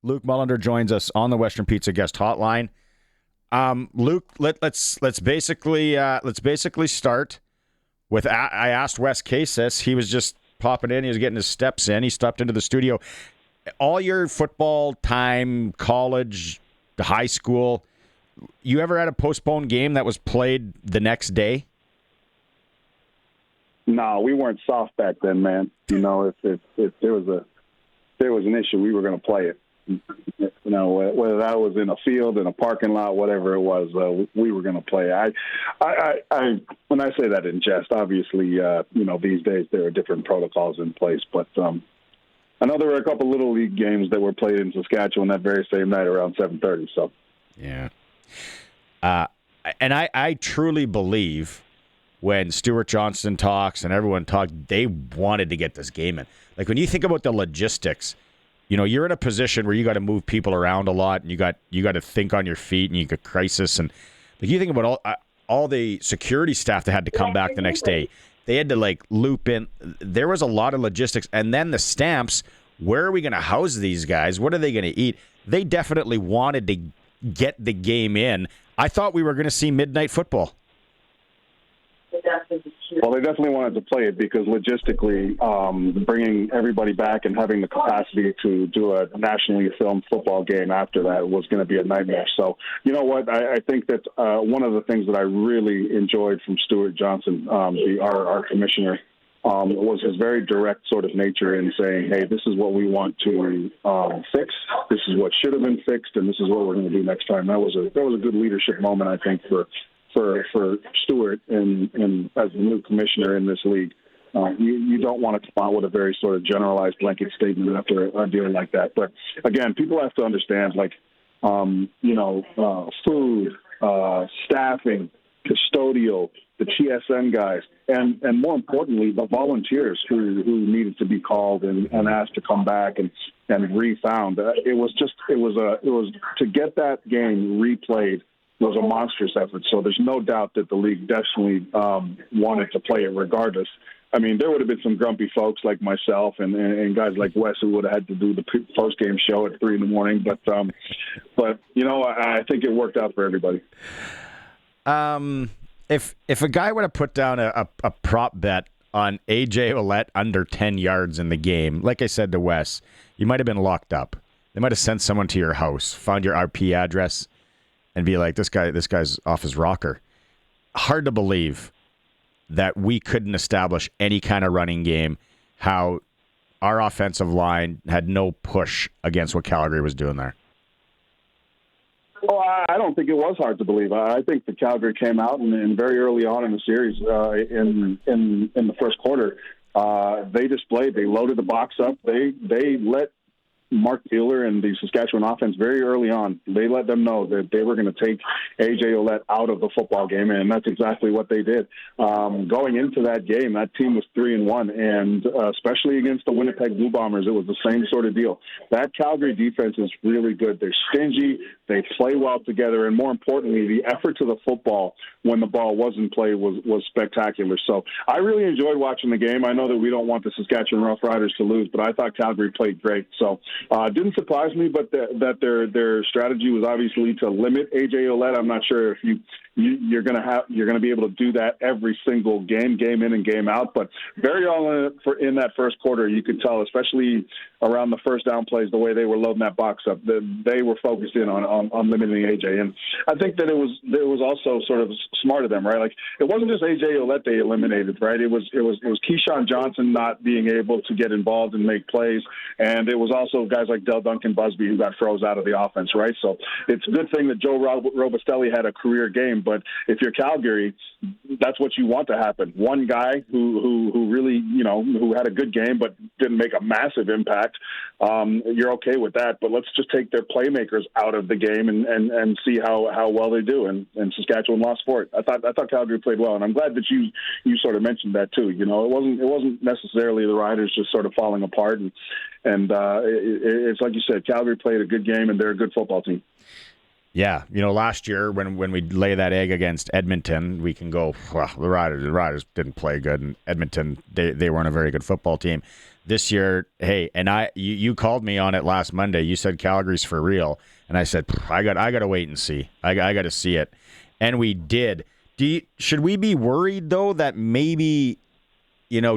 Luc Mullinder joins us on the Western Pizza Guest Hotline. Luc, let's basically start with. I asked Wes Casas. He was just popping in. He was getting his steps in. He stepped into the studio. All your football time, college, high school, you ever had a postponed game that was played the next day? No, we weren't soft back then, man. You know, if there was an issue, we were going to play it. You know, whether that was in a field, in a parking lot, whatever it was, we were going to play. I when I say that in jest, obviously, you know, these days there are different protocols in place, but I know there were a couple little league games that were played in Saskatchewan that very same night around 7:30. So, yeah, and I truly believe when Stuart Johnston talks and everyone talks, they wanted to get this game in. Like when you think about the logistics. You know, you're in a position where you got to move people around a lot, and you got to think on your feet, and you got crisis, and like you think about all the security staff that had to come back the next day. They had to like loop in. There was a lot of logistics, and then the Stamps. Where are we going to house these guys? What are they going to eat? They definitely wanted to get the game in. I thought we were going to see midnight football. Well, they definitely wanted to play it because logistically, bringing everybody back and having the capacity to do a nationally filmed football game after that was going to be a nightmare. So, you know what? I think that one of the things that I really enjoyed from Stuart Johnson, our commissioner, was his very direct sort of nature in saying, hey, this is what we want to fix. This is what should have been fixed, and this is what we're going to do next time. That was a good leadership moment, I think, for Stuart and as the new commissioner in this league. You don't want to come out with a very sort of generalized blanket statement after a deal like that. But again, people have to understand, like, food, staffing, custodial, the TSN guys, and more importantly, the volunteers who needed to be called and asked to come back and refound. It was to get that game replayed was a monstrous effort. So there's no doubt that the league definitely wanted to play it regardless. I mean, there would have been some grumpy folks like myself and guys like Wes who would have had to do the post-game show at 3 a.m. But you know, I think it worked out for everybody. If a guy would have put down a prop bet on AJ Ouellette under 10 yards in the game, like I said to Wes, you might have been locked up. They might have sent someone to your house, found your RP address, and be like, this guy's off his rocker. Hard to believe that we couldn't establish any kind of running game, how our offensive line had no push against what Calgary was doing there. Well, I don't think it was hard to believe. I think the Calgary came out and very early on in the series, in the first quarter, they loaded the box up. They let Mark Buehler and the Saskatchewan offense very early on. They let them know that they were going to take AJ Ouellette out of the football game, and that's exactly what they did. Going into that game, that team was 3-1, and especially against the Winnipeg Blue Bombers, it was the same sort of deal. That Calgary defense is really good. They're stingy, they play well together, and more importantly, the effort to the football when the ball was in play was spectacular. So I really enjoyed watching the game. I know that we don't want the Saskatchewan Roughriders to lose, but I thought Calgary played great. So didn't surprise me, but that their strategy was obviously to limit AJ Ouellette. I'm not sure if you're going to be able to do that every single game in and game out. But very early in that first quarter, you could tell, especially around the first down plays, the way they were loading that box up, they were focused in on limiting AJ. And I think that it was also sort of smart of them, right? Like, it wasn't just AJ Ouellette they eliminated, right? It was Keyshawn Johnson not being able to get involved and make plays, and it was also guys like Del Duncan Busby who got froze out of the offense, right? So it's a good thing that Joe Robustelli had a career game, but if you're Calgary, that's what you want to happen. One guy who really, who had a good game but didn't make a massive impact, you're okay with that. But let's just take their playmakers out of the game and see how well they do. And Saskatchewan lost for it. I thought Calgary played well, and I'm glad that you sort of mentioned that too. It wasn't necessarily the Riders just sort of falling apart, and it's like you said, Calgary played a good game, and they're a good football team. Yeah, last year when we lay that egg against Edmonton, we can go, well, the Riders didn't play good, and Edmonton, they weren't a very good football team. This year, hey, and you called me on it last Monday. You said Calgary's for real, and I said I got to wait and see. I got to see it, and we did. Should we be worried though that maybe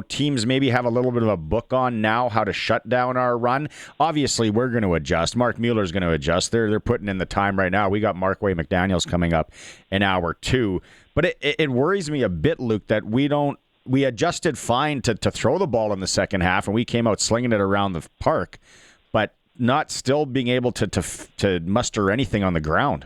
teams maybe have a little bit of a book on now how to shut down our run? Obviously, we're going to adjust. Mark Mueller's going to adjust. They're putting in the time right now. We got Markway McDaniels coming up in hour 2. But it worries me a bit, Luke, that we adjusted fine to throw the ball in the second half, and we came out slinging it around the park, but not still being able to muster anything on the ground.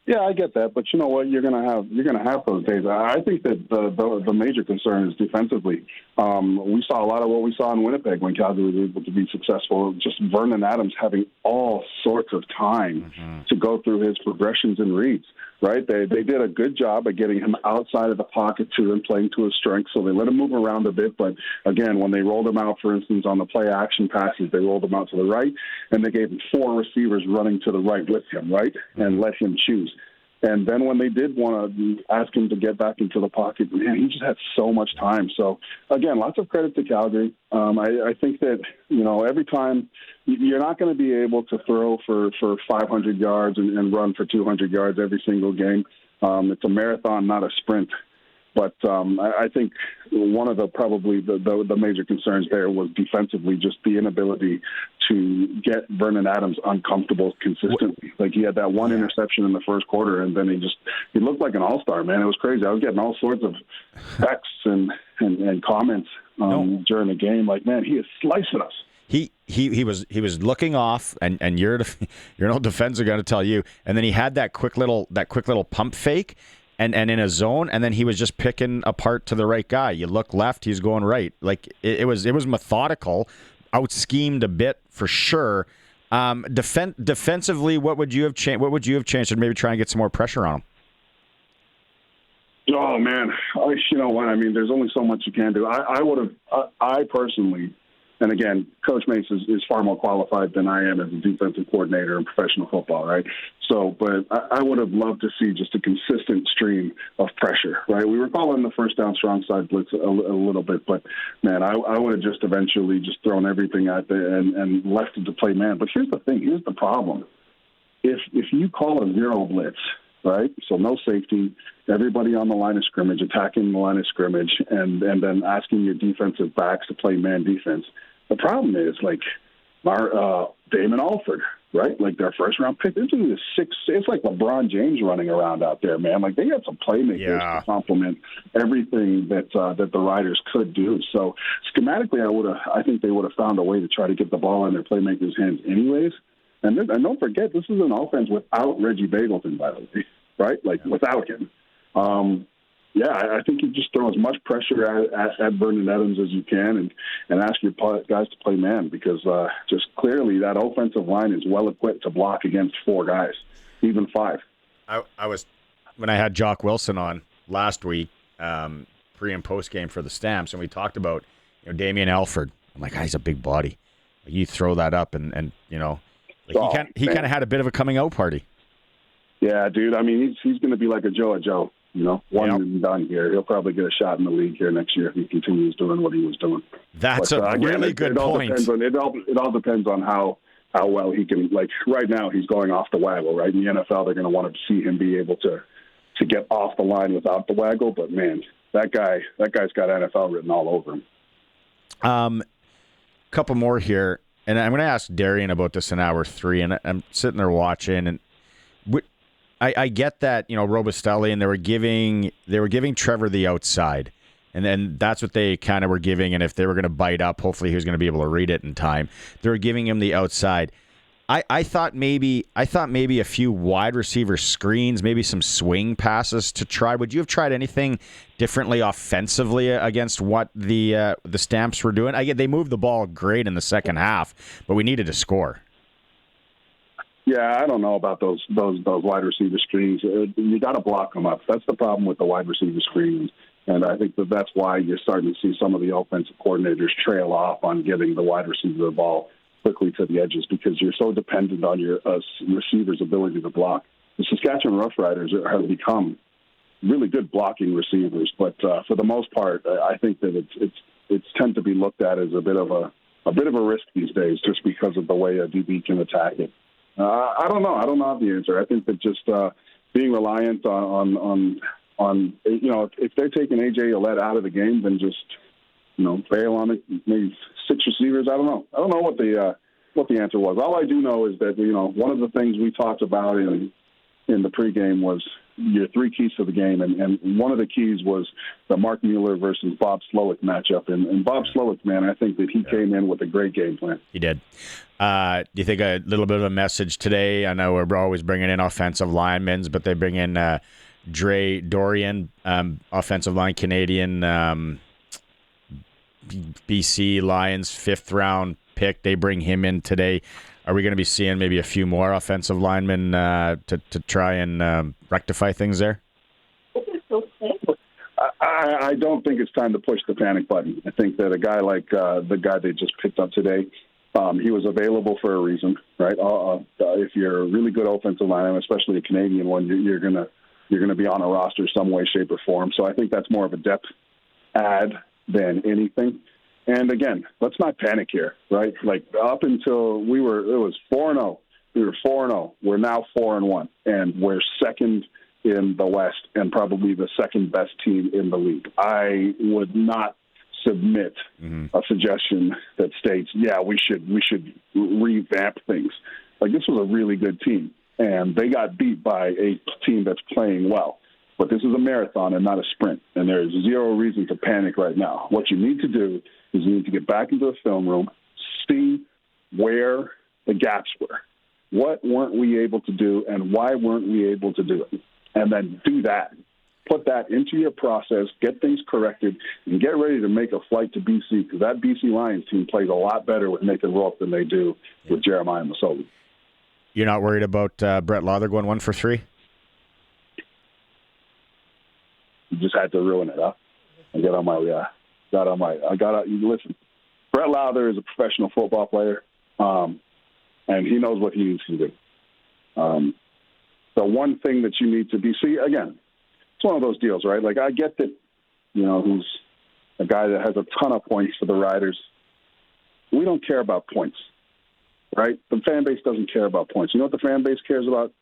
Yeah, I get that, but you know what? You're gonna have those days. I think that the major concern is defensively. We saw a lot of what we saw in Winnipeg when Calgary was able to be successful. Just Vernon Adams having all sorts of time to go through his progressions and reads. Right? They did a good job of getting him outside of the pocket too and playing to his strengths. So they let him move around a bit. But again, when they rolled him out, for instance, on the play action passes, they rolled him out to the right, and they gave him 4 receivers running to the right with him, right, and let him choose. And then when they did want to ask him to get back into the pocket, man, he just had so much time. So, again, lots of credit to Calgary. I think that, every time you're not going to be able to throw for 500 yards and run for 200 yards every single game. It's a marathon, not a sprint. But I think one of the major concerns there was defensively just the inability to get Vernon Adams uncomfortable consistently. Like he had that one interception in the first quarter, and then he looked like an all-star, man. It was crazy. I was getting all sorts of texts and comments during the game. Like, man, he is slicing us. He was looking off, and you're no defensive going to tell you. And then he had that quick little pump fake. And in a zone, and then he was just picking apart to the right guy. You look left, he's going right. Like it was methodical, out schemed a bit for sure. Defensively, what would you have changed? What would you have changed to maybe try and get some more pressure on him? Oh man, you know what? I mean, there's only so much you can do. I personally. And again, Coach Mace is far more qualified than I am as a defensive coordinator in professional football, right? So, but I would have loved to see just a consistent stream of pressure, right? We were following the first down strong side blitz a little bit, but man, I would have just eventually just thrown everything out there and left it to play man. But here's the thing, here's the problem. If you call a zero blitz, right? So no safety, everybody on the line of scrimmage, attacking the line of scrimmage, and then asking your defensive backs to play man defense. The problem is, like, Damon Alford, right? Like, their first-round pick, it's like LeBron James running around out there, man. Like, they got some playmakers to complement everything that the Riders could do. So, schematically, I think they would have found a way to try to get the ball in their playmakers' hands anyways. And don't forget, this is an offense without Reggie Bagleton, by the way, right? Like, without him. I think you just throw as much pressure at Vernon Adams as you can and ask your guys to play man because just clearly that offensive line is well-equipped to block against 4 guys, even 5. When I had Jock Wilson on last week, pre- and post-game for the Stamps, and we talked about Damian Alford. I'm like, he's a big body. You throw that up and he kind of had a bit of a coming-out party. Yeah, dude. I mean, he's going to be like a Joe. One and done here. He'll probably get a shot in the league here next year if he continues doing what he was doing. That's a really good point. It all depends on how well he can. Like right now, he's going off the waggle. Right in the NFL, they're going to want to see him be able to get off the line without the waggle. But man, that guy's got NFL written all over him. Couple more here, and I'm going to ask Darian about this in hour 3. And I'm sitting there watching and. I get that, Robustelli, and they were giving Trevor the outside, and then that's what they kind of were giving. And if they were going to bite up, hopefully he was going to be able to read it in time. They were giving him the outside. I thought maybe a few wide receiver screens, maybe some swing passes to try. Would you have tried anything differently offensively against what the Stamps were doing? They moved the ball great in the second half, but we needed to score. Yeah, I don't know about those wide receiver screens. You got to block them up. That's the problem with the wide receiver screens, and I think that's why you're starting to see some of the offensive coordinators trail off on giving the wide receiver the ball quickly to the edges because you're so dependent on your receiver's ability to block. The Saskatchewan Roughriders have become really good blocking receivers, but for the most part, I think that it's tend to be looked at as a bit of a risk these days, just because of the way a DB can attack it. I don't know. I don't have the answer. I think that just being reliant on if they're taking AJ Ouellette out of the game, then just bail on it. Maybe 6 receivers. I don't know. I don't know what the answer was. All I do know is that one of the things we talked about in the pregame was your 3 keys to the game, and one of the keys was the Mark Mueller versus Bob Slowick matchup. And Bob Slowick, man, I think that he came in with a great game plan. He did. Do you think a little bit of a message today? I know we're always bringing in offensive linemen, but they bring in Dre Dorian, offensive line Canadian, BC Lions 5th round pick. They bring him in today. Are we going to be seeing maybe a few more offensive linemen to try and rectify things there? I don't think it's time to push the panic button. I think that a guy like the guy they just picked up today, he was available for a reason, right? If you're a really good offensive lineman, especially a Canadian one, you're gonna be on a roster some way, shape, or form. So I think that's more of a depth add than anything. And again, let's not panic here, right? Like up until it was 4-0. We were 4-0. We're now 4-1, and we're second in the West and probably the second best team in the league. I would not submit a suggestion that states, we should revamp things. Like, this was a really good team, and they got beat by a team that's playing well. But this is a marathon and not a sprint, and there is zero reason to panic right now. What you need to do is you need to get back into the film room, see where the gaps were. What weren't we able to do, and why weren't we able to do it? And then do that. Put that into your process, get things corrected, and get ready to make a flight to BC, because that BC Lions team plays a lot better with Nathan Rourke than they do with Jeremiah Masoli. You're not worried about Brett Lauther going 1 for 3? You just had to ruin it, huh? Listen, Brett Lauther is a professional football player, and he knows what he needs to do. The one thing that you need to be, again, it's one of those deals, right? Like, I get that, who's a guy that has a ton of points for the Riders. We don't care about points, right? The fan base doesn't care about points. You know what the fan base cares about?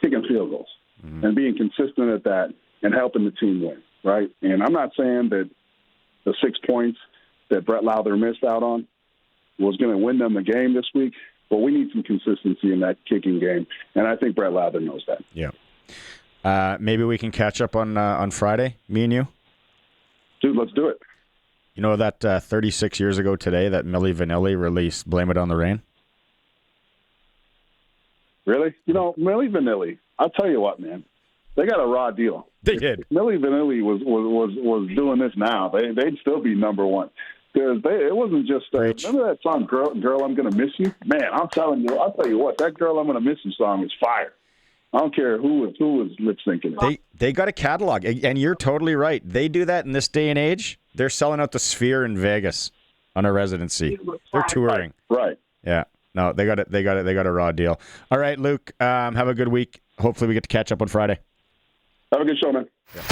Kicking field goals and being consistent at that and helping the team win, right? And I'm not saying that the 6 points that Brett Lauther missed out on was going to win them the game this week, but we need some consistency in that kicking game, and I think Brett Lauther knows that. Yeah. Maybe we can catch up on Friday, me and you? Dude, let's do it. You know that 36 years ago today that Milli Vanilli released Blame It on the Rain? Really? Milli Vanilli, I'll tell you what, man. They got a raw deal. They did. If Milli Vanilli was doing this now, they'd still be number one. Because it wasn't just remember that song, "Girl, I'm Gonna Miss You." Man, I'll tell you what, that "Girl, I'm Gonna Miss You" song is fire. I don't care who was lip syncing it. They got a catalog, and you're totally right. They do that in this day and age. They're selling out the Sphere in Vegas on a residency. They're touring. Right. Yeah. No, they got it. They got a raw deal. All right, Luke. Have a good week. Hopefully, we get to catch up on Friday. Have a good show, man. Yeah.